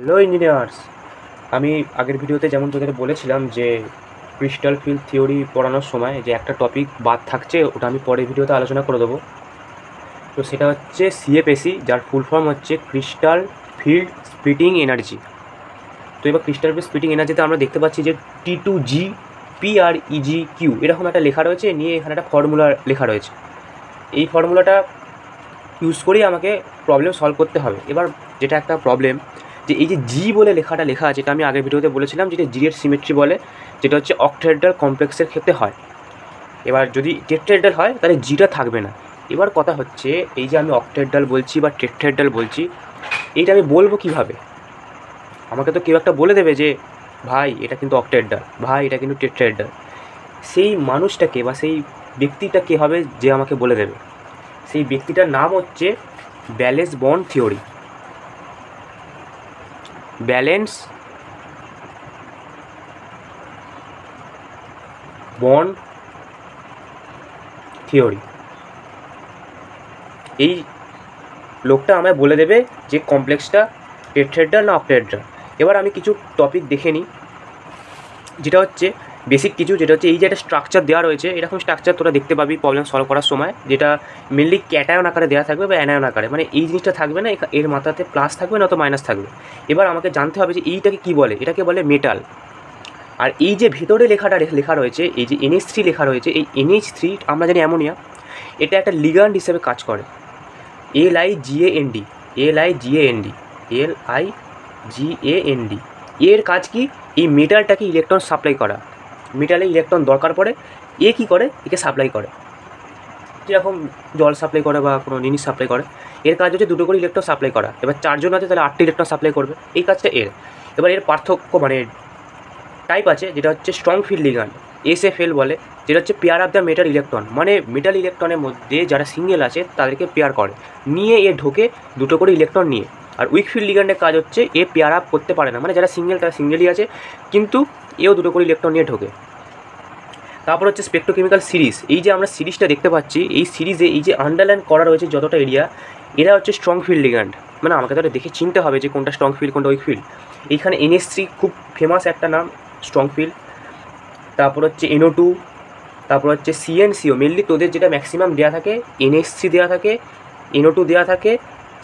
Hello engineers, আমি আগের ভিডিওতে যেমন তোদের বলেছিলাম যে ক্রিস্টাল ফিল্ড থিওরি পড়ানোর সময় যে একটা টপিক বাদ থাকছে, ওটা আমি পরের ভিডিওতে আলোচনা করে দেবো। তো সেটা হচ্ছে সিএফএসি, যার ফুল ফর্ম হচ্ছে ক্রিস্টাল ফিল্ড স্প্লিটিং এনার্জি। তো এবার ক্রিস্টাল ফিল্ড স্প্লিটিং এনার্জিতে আমরা দেখতে পাচ্ছি যে T2G PREGQ এরকম একটা লেখা রয়েছে, নিয়ে এখানে একটা ফর্মুলা লেখা রয়েছে। এই ফর্মুলাটা ইউজ করেই আমাকে প্রবলেম সলভ করতে হবে। এবার যেটা একটা প্রবলেম, যে এই যে জি বলে লেখাটা লেখা আছে, এটা আমি আগের ভিডিওতে বলেছিলাম যেটা জি এর সিমেট্রি বলে, যেটা হচ্ছে অক্টাহেড্রাল কমপ্লেক্সের ক্ষেত্রে হয়। এবার যদি টেট্রাহেড্রাল হয় তাহলে জিটা থাকবে না। এবার কথা হচ্ছে, এই যে আমি অক্টাহেড্রাল বলছি বা টেট্রাহেড্রাল বলছি, এইটা আমি বলবো কিভাবে? আমাকে তো কেউ একটা বলে দেবে যে ভাই এটা কিন্তু অক্টাহেড্রাল, ভাই এটা কিন্তু টেট্রাহেড্রাল। সেই মানুষটাকে বা সেই ব্যক্তিটা কে হবে যে আমাকে বলে দেবে? সেই ব্যক্তিটার নাম হচ্ছে balance bond theory. Balance bond theory. এই লোকটা আমায় বলে দেবে যে কমপ্লেক্সটা টেট্রাহেড্রাল না অক্টাহেড্রাল। এবার আমি কিছু টপিক দেখে নিই, যেটা হচ্ছে বেসিক কিছু, যেটা হচ্ছে এই যে একটা স্ট্রাকচার দেওয়া রয়েছে, এরকম স্ট্রাকচার তোরা দেখতে পাবি প্রবলেম সলভ করার সময়, যেটা মেনলি ক্যাটায়ন আকারে দেওয়া থাকবে বা অ্যানায়ন আকারে, মানে এই জিনিসটা থাকবে না, এর মাথাতে প্লাস থাকবে না তো মাইনাস থাকবে। এবার আমাকে জানতে হবে যে এইটাকে কী বলে, এটাকে বলে মেটাল। আর এই যে ভিতরে লেখাটা লেখা রয়েছে, এই যে NH3 লেখা রয়েছে, এই NH3 আমরা জানি অ্যামোনিয়া, এটা একটা লিগ্যান্ড হিসেবে কাজ করে। LIGAND, LIGAND, LIGAND। এর কাজ কি? এই মেটালটাকে ইলেকট্রন সাপ্লাই করা। মেটালে ইলেকট্রন দরকার পড়ে, এ কী করে? একে সাপ্লাই করে, যেরকম জল সাপ্লাই করে বা কোনো জিনিস সাপ্লাই করে। এর কাজ হচ্ছে দুটো করে ইলেকট্রন সাপ্লাই করা। এবার চারজন আছে, তাহলে 8টি ইলেকট্রন সাপ্লাই করবে, এই কাজটা এর। এবার এর পার্থক্য মানে টাইপ আছে, যেটা হচ্ছে স্ট্রং ফিল্ড লিগ্যান্ড, SFL বলে, যেটা হচ্ছে pair of the metal electron, মানে মেটাল ইলেকট্রনের মধ্যে যারা সিঙ্গেল আছে তাদেরকে পেয়ার করে, নিয়ে এ ঢোকে দুটো করে ইলেকট্রন নিয়ে। আর উইক ফিল্ড লিগ্যান্ডের কাজ হচ্ছে এ পেয়ার আপ করতে পারে না, মানে যারা সিঙ্গেল তারা সিঙ্গেলই আছে, কিন্তু এও দুটো করে ইলেকট্রন নিয়ে ঢোকে। তারপর হচ্ছে স্পেকট্রোকেমিক্যাল সিরিজ। এই যে আমরা সিরিজটা দেখতে পাচ্ছি, এই সিরিজে এই যে আন্ডারলাইন করা রয়েছে যতটা এরিয়া, এরা হচ্ছে স্ট্রং ফিল্ড লিগ্যান্ড। মানে আমাকে তাহলে দেখে চিনতে হবে যে কোনটা স্ট্রং ফিল্ড কোনটা উইক ফিল্ড। এইখানে NH3 খুব ফেমাস একটা নাম, স্ট্রং ফিল্ড। তারপর হচ্ছে NO2, তারপর হচ্ছে CnCO। মেনলি তোদের যেটা ম্যাক্সিমাম দেওয়া থাকে, NH3 দেওয়া থাকে, NO2 দেওয়া থাকে,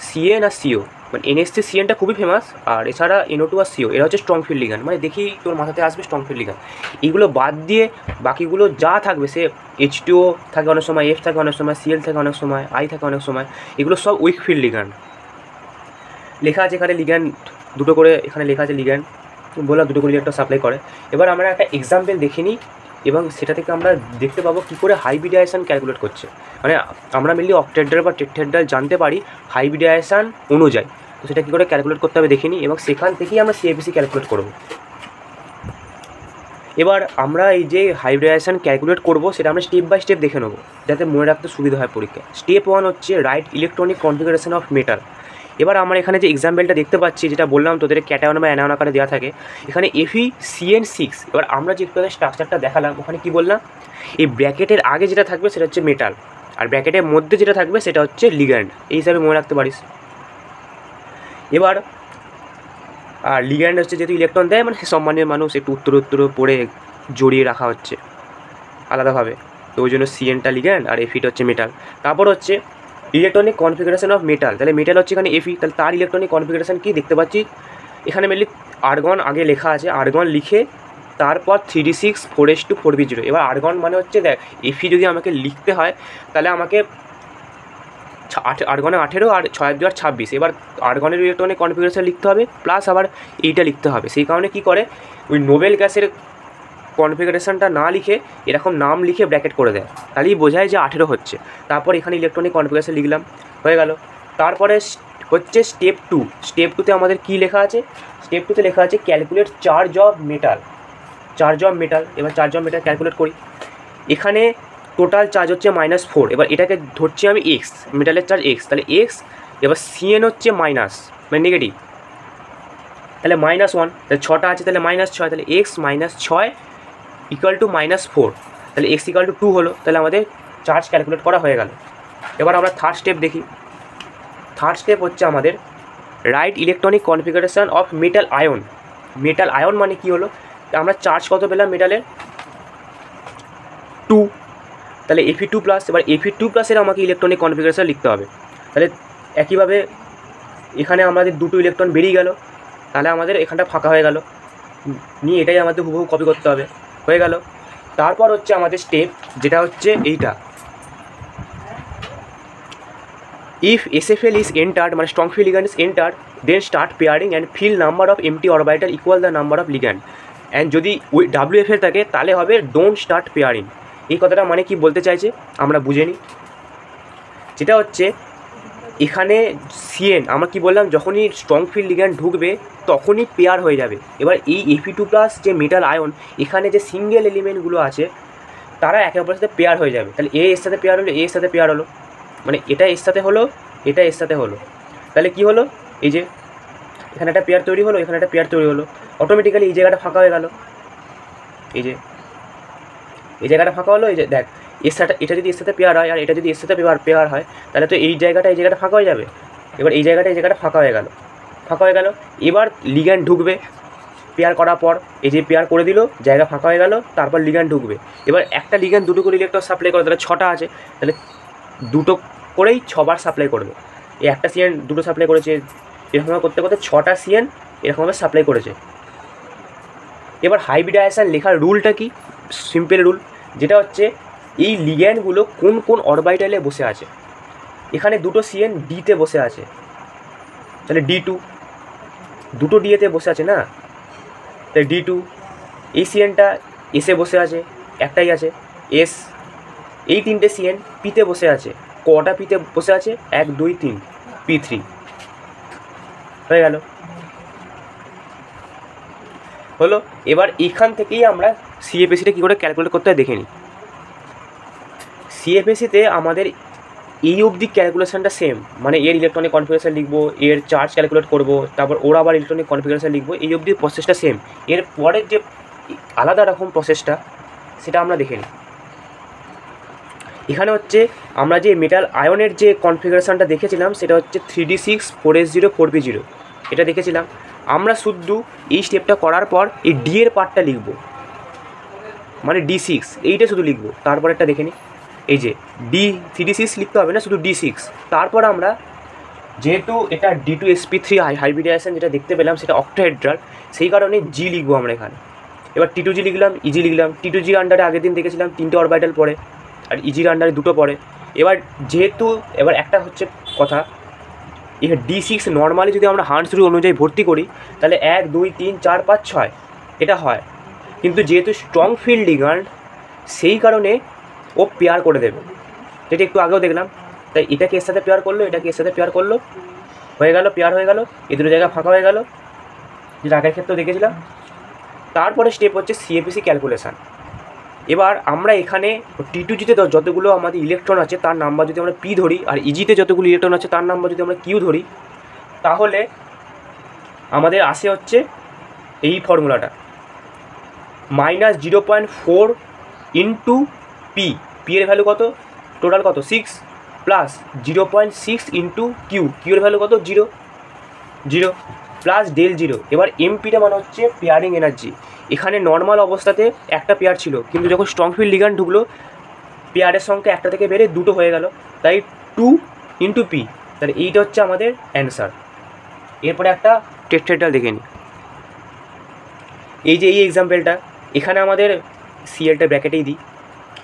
Cn আর CO। মানে NH3 Cnটা খুবই ফেমাস, আর এছাড়া NO2 আর CO, এরা হচ্ছে স্ট্রং ফিল্ড লিগ্যান্ড। মানে দেখি তোর মাথাতে আসবে স্ট্রং ফিল্ড লিগ্যান্ড। এইগুলো বাদ দিয়ে বাকিগুলো যা থাকবে, সে H2O থাকে অনেক সময়, F থাকে অনেক সময়, Cl থাকে অনেক সময়, I থাকে অনেক সময়, এগুলো সব উইক ফিল্ড লিগ্যান্ড। লেখা আছে এখানে লিগ্যান্ড দুটো করে, এখানে লেখা আছে লিগ্যান্ড বললাম দুটো করে ইলেকট্রন সাপ্লাই করে। এবার আমরা একটা এক্সাম্পল দেখে নিই, এবং সেটা থেকে আমরা দেখতে পাবো কী করে হাইব্রিডাইজেশন ক্যালকুলেট করছে। মানে আমরা মেনলি অক্টাহেড্রাল বা টেট্রাহেড্রাল জানতে পারি হাইব্রিডাইজেশন অনুযায়ী, তো সেটা কী করে ক্যালকুলেট করতে হবে দেখে নিই, এবং সেখান থেকেই আমরা CFSE ক্যালকুলেট করব। এবার আমরা এই যে হাইব্রিডাইজেশন ক্যালকুলেট করব, সেটা আমরা স্টেপ বাই স্টেপ দেখে নেব, যাতে মনে রাখতে সুবিধা হয় পরীক্ষায়। স্টেপ 1 হচ্ছে right electronic configuration of metal. এবার আমরা এখানে যে এক্সাম্পলটা দেখতে পাচ্ছি, যেটা বললাম তোদের ক্যাটায়ন বা অ্যানায়ন আকারে দেওয়া থাকে, এখানে FeCN6। এবার আমরা যে একটু স্ট্রাকচারটা দেখালাম, ওখানে কি বললাম, এই ব্র্যাকেটের আগে যেটা থাকবে সেটা হচ্ছে মেটাল, আর ব্র্যাকেটের মধ্যে যেটা থাকবে সেটা হচ্ছে লিগ্যান্ড, এই হিসাবে মনে রাখতে পারিস। এবার আর লিগ্যান্ড হচ্ছে যেহেতু ইলেকট্রন দেয়, মানে সম্মানীয় মানুষ একটু উত্তর পড়ে জড়িয়ে রাখা হচ্ছে আলাদাভাবে, তো ওই জন্য Cnটা লিগ্যান্ড আর Feটা হচ্ছে মেটাল। তারপর হচ্ছে ইলেকট্রনিক কনফিগারেশন অফ মেটাল, তাহলে মেটাল হচ্ছে এখানে Fe, তাহলে তার ইলেকট্রনিক কনফিগারেশন কি দেখতে পাচ্ছি এখানে মেনলি আর্গন আগে লেখা আছে, আর্গন লিখে তারপর 3d6 4s2 4p0। এবার আর্গন মানে হচ্ছে দেখ, Fe যদি আমাকে লিখতে হয় তাহলে আমাকে আর্গনে 18 আর 6 2 26। এবার আর্গনের ইলেকট্রনিক কনফিগারেশন লিখতে হবে, প্লাস আবার এইটা লিখতে হবে। সেই কারণে কি করে, ওই নোবেল গ্যাসের কনফিগারেশনটা না লিখে এরকম নাম লিখে ব্র্যাকেট করে দেয়, তাহলেই বোঝায় যে 18 হচ্ছে। তারপর এখানে ইলেকট্রনিক কনফিগারেশন লিখলাম, হয়ে গেল। তারপরে হচ্ছে স্টেপ 2। স্টেপ 2তে আমাদের কি লেখা আছে? স্টেপ 2তে লেখা আছে calculate charge of metal. Charge of metal, এবার চার্জ অফ মেটাল ক্যালকুলেট করি। এখানে টোটাল চার্জ হচ্ছে -4। এবার এটাকে ধরছি আমি x, মেটালের চার্জ x, তাহলে x। এবার Cn হচ্ছে মাইনাস, মানে নেগেটিভ, তাহলে -1, তাহলে 6টা আছে, তাহলে -6, তাহলে x -6 ইকুয়াল টু -4, তাহলে x ইকুয়াল টু 2 হলো, তাহলে আমাদের চার্জ ক্যালকুলেট করা হয়ে গেল। এবার আমরা থার্ড স্টেপ দেখি। থার্ড স্টেপ হচ্ছে আমাদের right electronic configuration of metal ion. Metal ion মানে কী হলো, আমরা চার্জ কত পেলাম মেটালের 2, তাহলে Fe2+। এবার Fe2+-এর আমাকে ইলেকট্রনিক কনফিগারেশন লিখতে হবে। তাহলে একইভাবে এখানে আমাদের দুটো ইলেকট্রন বেরিয়ে গেল, তাহলে আমাদের এখানটা ফাঁকা হয়ে গেল, নিয়ে এটাই আমাদের হুবহু কপি করতে হবে, হয়ে গেল। তারপর হচ্ছে আমাদের স্টেপ, যেটা হচ্ছে এইটা, ইফ SFL is entered মানে strong field ligand is entered, then start pairing and fill number of empty orbital equal the number of ligand, and যদি WFL থাকে তাহলে হবে don't start pairing। এই কথাটা মানে কি বলতে চাইছে আমরা বুঝে নিই। যেটা হচ্ছে এখানে CN আমরা কি বললাম, যখনই স্ট্রং ফিল্ড লিগ্যান্ড ঢুকবে তখনই পেয়ার হয়ে যাবে। এবার এই Fe2+ যে মেটাল আয়ন, এখানে যে সিঙ্গেল এলিমেন্টগুলো আছে তারা একে অপরের সাথে পেয়ার হয়ে যাবে। তাহলে এর সাথে পেয়ার হলো, এর সাথে পেয়ার হলো, মানে এটা এর সাথে হলো, এটা এর সাথে হলো, তাহলে কি হলো, এই যে এখানে একটা পেয়ার তৈরি হলো, এখানে একটা পেয়ার তৈরি হলো, অটোমেটিক্যালি এই জায়গাটা ফাঁকা হয়ে গেল, এই যে এই জায়গাটা ফাঁকা হলো। এই যে দেখ, এর সাথে এটা যদি এর সাথে পেয়ার হয় আর এটা যদি এর সাথে পেয়ার হয়, তাহলে তো এই জায়গাটা ফাঁকা হয়ে যাবে। এবার এই জায়গাটা ফাঁকা হয়ে গেল। এবার লিগ্যান্ড ঢুকবে পেয়ার করার পর, এই যে পেয়ার করে দিল, জায়গা ফাঁকা হয়ে গেল, তারপর লিগ্যান্ড ঢুকবে। এবার একটা লিগ্যান্ড দুটো করে ইলেকট্রন সাপ্লাই করে, তাহলে 6টা আছে, তাহলে দুটো করেই 6বার সাপ্লাই করবে। এই একটা CN দুটো সাপ্লাই করেছে, এরকমভাবে করতে করতে 6টা CN এরকমভাবে সাপ্লাই করেছে। এবার হাইব্রিডাইজেশন লেখার রুলটা কি, সিম্পল রুল, যেটা হচ্ছে এই লিগ্যান্ডগুলো কোন কোন অরবিটালে বসে আছে। এখানে দুটো CN ডিতে বসে আছে, তাহলে D2, দুটো ডিএতে বসে আছে না, তাহলে D2। এই CNটা এসে বসে আছে, একটাই আছে S। এই 3টে CN পিতে বসে আছে, কটা পিতে বসে আছে, 1 2 3, P3 হয়ে গেল, হলো। এবার এখান থেকেই আমরা CFSCটা কী করে ক্যালকুলেট করতে হয় দেখে নিই। CFSCতে আমাদের এই অবধি ক্যালকুলেশনটা সেম, মানে এর ইলেকট্রনিক কনফিগারেশন লিখবো, এর চার্জ ক্যালকুলেট করবো, তারপর ওর আবার ইলেকট্রনিক কনফিগারেশন লিখবো, এই অবধি প্রসেসটা সেম। এর পরের যে আলাদা রকম প্রসেসটা সেটা আমরা দেখে নিই। এখানে হচ্ছে আমরা যে মেটাল আয়নের যে কনফিগারেশনটা দেখেছিলাম সেটা হচ্ছে 3D6 4S0 4P0, এটা দেখেছিলাম। আমরা শুধু এই স্টেপটা করার পর এই ডি এর পার্টটা লিখব, মানে D6 এইটা শুধু লিখব। তারপর একটা দেখে নিই, এই যে D3D6 লিখতে হবে না, শুধু D6। তারপর আমরা যেহেতু এটা D2sp3 হাইব্রিডাইজেশন যেটা দেখতে পেলাম সেটা অক্টোহেড্রাল, সেই কারণে G লিখবো আমরা এখানে। এবার T2G লিখলাম, EG লিখলাম। T2G আন্ডারে আগের দিন দেখেছিলাম 3টে অরবিটাল পড়ে, আর EGর আন্ডারে 2টো পড়ে। এবার যেহেতু এবার একটা হচ্ছে কথা, এখানে D6 নর্মালি যদি আমরা হান্টস রুল অনুযায়ী ভর্তি করি তাহলে 1 2 3 4 5 6 এটা হয়, কিন্তু যেহেতু স্ট্রং ফিল্ড লিগ্যান্ড সেই কারণে ও পেয়ার করে দেবে, যেটা একটু আগেও দেখলাম। তাই এটাকে এর সাথে পেয়ার করলো, এটাকে এর সাথে পেয়ার করলো, হয়ে গেল, পেয়ার হয়ে গেল, এই দুটো জায়গা ফাঁকা হয়ে গেল, যেটা আগের ক্ষেত্রেও দেখেছিলাম। তারপরে স্টেপ হচ্ছে CFSC ক্যালকুলেশান। এবার আমরা এখানে T2Gতে যতগুলো আমাদের ইলেকট্রন আছে তার নাম্বার যদি আমরা P ধরি, আর EGতে যতগুলো ইলেকট্রন আছে তার নাম্বার যদি আমরা Q ধরি, তাহলে আমাদের আসে হচ্ছে এই ফর্মুলাটা, -0.4 ইন্টু P এর ভ্যালু কত, টোটাল কত 6, প্লাস 0.6 ইন্টু কিউ এর ভ্যালু কত 0 প্লাস del 0। এবার এমপিটা মানে হচ্ছে পেয়ারিং এনার্জি। এখানে নর্মাল অবস্থাতে একটা পেয়ার ছিল, কিন্তু যখন স্ট্রং ফিল্ড লিগ্যান্ড ঢুকলো পেয়ারের সংখ্যা একটা থেকে বেড়ে 2টো হয়ে গেল, তাই 2 ইন্টু P, তাহলে এইটা হচ্ছে আমাদের অ্যান্সার। এরপরে একটা টেট্রাহেড্রাল দেখে নিই। এই যে এই এক্সাম্পলটা, এখানে আমাদের সিএলটা ব্র্যাকেটেই দিই,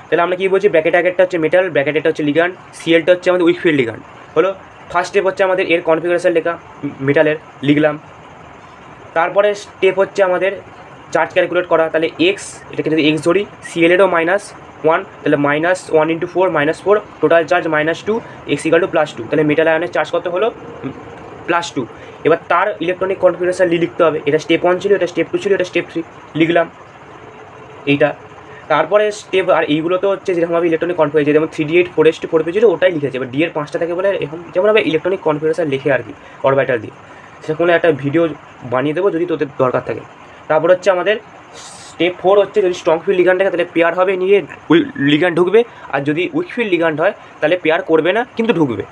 তাহলে আমরা কী বলছি, ব্র্যাকেট আগেরটা হচ্ছে মেটাল, ব্র্যাকেটটা হচ্ছে লিগ্যান্ড, সিএলটা হচ্ছে আমাদের উইক ফিল্ড লিগ্যান্ড। হলো ফার্স্ট স্টেপ হচ্ছে আমাদের এর কনফিগারেশন লেখা, মেটালের লিখলাম। তারপরে স্টেপ হচ্ছে আমাদের চার্জ ক্যালকুলেট করা, তাহলে এক্স, এটাকে যদি এক্স ধরি, সিএলেরও -1, তাহলে -1 ইন্টু 4 -4, টোটাল চার্জ -2, x = +2, তাহলে মেটাল আয়নের চার্জ কত হলো +2। এবার তার ইলেকট্রনিক কনফিগারেশন লিখতে হবে, এটা স্টেপ 1 ছিল, এটা স্টেপ 2 ছিল, এটা স্টেপ 3 লিখলাম এইটা। তারপরে স্টেপ, আর এইগুলো তো হচ্ছে যেরকমভাবে ইলেকট্রনিক কনফিগারেশন, যেমন 3D8 4s2 4p0 ওটাই লিখেছে। এবার ডি এর 5টা থাকে বলে এরকম যেমনভাবে ইলেকট্রনিক কনফিগারেশন লিখে আর কি অরবিটাল দিয়ে, সেটা কোনো একটা ভিডিও বানিয়ে দেবো যদি তোদের দরকার থাকে। তারপর হচ্ছে আমাদের স্টেপ 4 হচ্ছে, যদি স্ট্রং ফিল্ড লিগ্যান্ড থাকে তাহলে পেয়ার হবে, নিয়ে লিগ্যান্ড ঢুকবে, আর যদি উইক ফিল্ড লিগ্যান্ড হয় তাহলে পেয়ার করবে না কিন্তু ঢুকবে।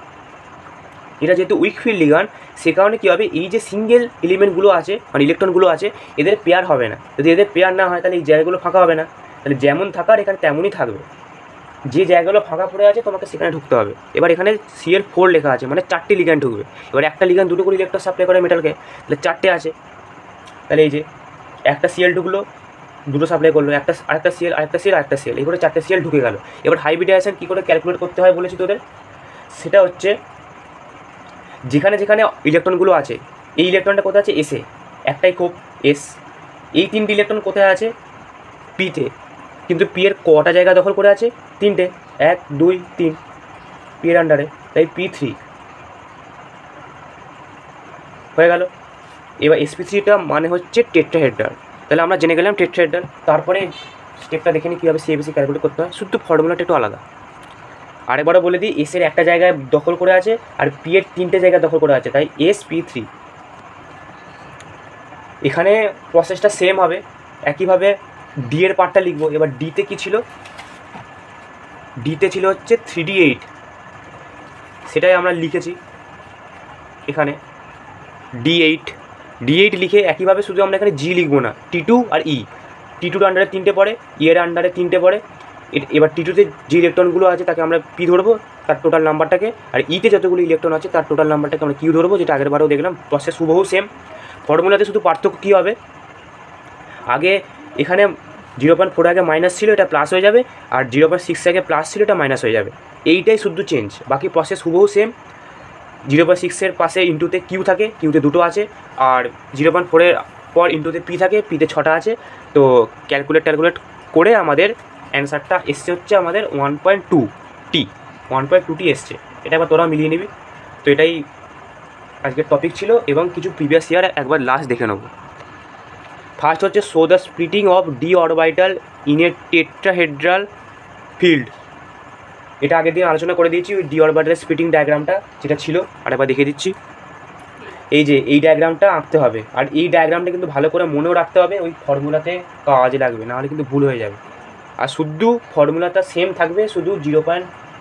এটা যেহেতু উইক ফিল্ড লিগান্ড, সে কারণে কী হবে, এই যে সিঙ্গেল এলিমেন্টগুলো আছে মানে ইলেকট্রনগুলো আছে এদের পেয়ার হবে না। যদি এদের পেয়ার না হয় তাহলে এই জায়গাগুলো ফাঁকা হবে না, তাহলে যেমন থাকার এখানে তেমনই থাকবে। যে জায়গাগুলো ফাঁকা পড়ে আছে তোমাকে সেখানে ঢুকতে হবে। এবার এখানে Cl4 লেখা আছে, মানে 4টি লিগ্যান্ড ঢুকবে। এবার একটা লিগ্যান্ড দুটো করে ইলেকট্রন সাপ্লাই করে মেটালকে, তাহলে 4টে আছে। তাহলে এই যে একটা Cl ঢুকলো, দুটো সাপ্লাই করলো, আরেকটা Cl, এই করে 4টে Cl ঢুকে গেল। এবার হাইব্রিডাইজেশন কী করে ক্যালকুলেট করতে হয় বলেছি তোদের, সেটা হচ্ছে যেখানে যেখানে ইলেকট্রনগুলো আছে, এই ইলেকট্রনটা কোথায় আছে এসে, একটাই খুব এস। এই 3টি ইলেকট্রন কোথায় আছে পিতে, কিন্তু পি এর কটা জায়গা দখল করে আছে, 3টে, 1 2 3 পি এর আন্ডারে, তাই P3 হয়ে গেল। এবার sp3টা মানে হচ্ছে টেট্রাহেড্রাল, তাহলে আমরা জেনে গেলাম টেট্রাহেড্রাল। তারপরে স্টেপটা দেখে নিই কীভাবে CFC ক্যালকুলেট করতে হয়, শুধু ফর্মুলাটা একটু আলাদা। আরেবারও বলে দিই, এস এর একটা জায়গায় দখল করে আছে আর পি এর 3টে জায়গায় দখল করে আছে, তাই sp3। এখানে প্রসেসটা সেম হবে, একইভাবে ডি এর পার্টটা লিখবো। এবার ডিতে কী ছিল, ডিতে ছিল হচ্ছে 3d8, সেটাই আমরা লিখেছি এখানে d8 লিখে একইভাবে শুধু আমরা এখানে জি লিখবো না, T2 আর ই। T2 আন্ডারে 3টে পড়ে, ই এর আন্ডারে 3টে পড়ে। এবার T2তে যে ইলেকট্রনগুলো আছে তাকে আমরা পি ধরবো, তার টোটাল নাম্বারটাকে, আর ইতে যতগুলো ইলেকট্রন আছে তার টোটাল নাম্বারটাকে আমরা কিউ ধরবো, যেটা আগের বারেও দেখলাম। প্রসেস হুবহু সেম, ফর্মুলাতে শুধু পার্থক্য কী হবে, আগে এখানে 0.4 আগে মাইনাস ছিল, এটা প্লাস হয়ে যাবে, আর 0.6 আগে প্লাস ছিল, এটা মাইনাস হয়ে যাবে। এইটাই শুধু চেঞ্জ, বাকি প্রসেস হুবহু সেম। 0.6-এর পাশে ইন্টুতে কিউ থাকে, কিউতে 2টো আছে, আর 0.4-এর পর ইন্টুতে পি থাকে, পিতে 6টা আছে। তো ক্যালকুলেট করে আমাদের অ্যান্সারটা এসছে হচ্ছে আমাদের 1.2T এসছে। এটা একবার তোরা মিলিয়ে নিবি। তো এটাই আজকের টপিক ছিল, এবং কিছু প্রিভিয়াস ইয়ার একবার লাস্ট দেখে নেব। ফার্স্ট হচ্ছে show the splitting of D orbital in a tetrahedral field. এটা আগের দিন আলোচনা করে দিয়েছি, ওই ডি অরবিটালের স্প্লিটিং ডায়াগ্রামটা যেটা ছিল, আরেকবার দেখিয়ে দিচ্ছি। এই যে এই ডায়াগ্রামটা আঁকতে হবে, আর এই ডায়াগ্রামটা কিন্তু ভালো করে মনেও রাখতে হবে, ওই ফর্মুলাতে কাজে লাগবে, নাহলে কিন্তু ভুল হয়ে যাবে। আর শুধু ফর্মুলাটা সেম থাকবে, শুধু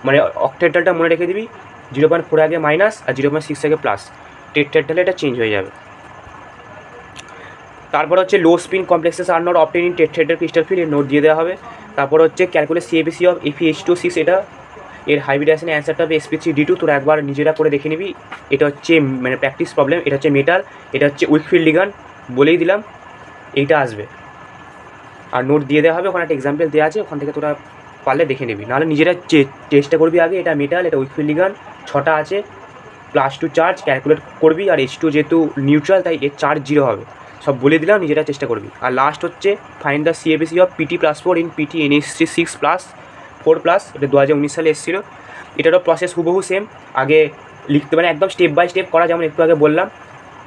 মানে অক্টেট্রালটা মনে রেখে দিবি, 0.4 আগে মাইনাস আর 0.6 আগে প্লাস। টেট্রাহেড্রালে এটা চেঞ্জ হয়ে যাবে। তারপর হচ্ছে লো spin complexes are not obtain in tetrahedral crystal field, এর নোট দিয়ে দেওয়া হবে। তারপর হচ্ছে ক্যালকুলেট CFC অফ Fe2O6, এটা এর হাইব্রিডাইজেশনের অ্যান্সারটা হবে sp3d2। তোরা একবার নিজেরা করে দেখে নিবি। এটা হচ্ছে মানে প্র্যাকটিস প্রবলেম, এটা হচ্ছে মেটাল, এটা হচ্ছে উইক ফিল্ড লিগ্যান্ড, বলেই দিলাম এইটা আসবে। আর নোট দিয়ে দেওয়া হবে, ওখানে একটা এক্সাম্পল দেওয়া আছে, ওখান থেকে তোরা পারলে দেখে নিবি, নাহলে নিজেরা চেষ্টা করবি আগে। এটা মেটাল, এটা উইক ফিল্ড লিগ্যান্ড, 6টা আছে, +2 চার্জ ক্যালকুলেট করবি। আর H2 যেহেতু নিউট্রাল, তাই এর চার্জ 0 হবে। সব বলে দিলাম, নিজেরা চেষ্টা করবি। আর লাস্ট হচ্ছে find the CFC of Pt+4 in PtNH3 6+4+, এটা 2019 সালে এসেছিলো। এটারও প্রসেস হুবহু সেম, আগে লিখতে মানে একদম স্টেপ বাই স্টেপ করা, যেমন একটু আগে বললাম।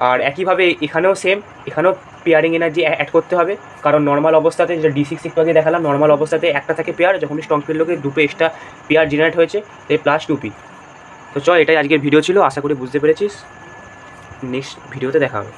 আর একইভাবে এখানেও সেম, এখানেও পেয়ারিং এনার্জি অ্যাড করতে হবে, কারণ নর্মাল অবস্থাতে যেটা D6 একটু আগে দেখালাম, নর্মাল অবস্থাতে একটা থাকে পেয়ার, যখন স্ট্রং ফিল্ড লোকে 2 এক্সট্রা পেয়ার জেনারেট হয়েছে, তাই +2P। তো চল, এটাই আজকের ভিডিও ছিল, আশা করি বুঝতে পেরেছিস। নেক্সট ভিডিওতে দেখা হবে।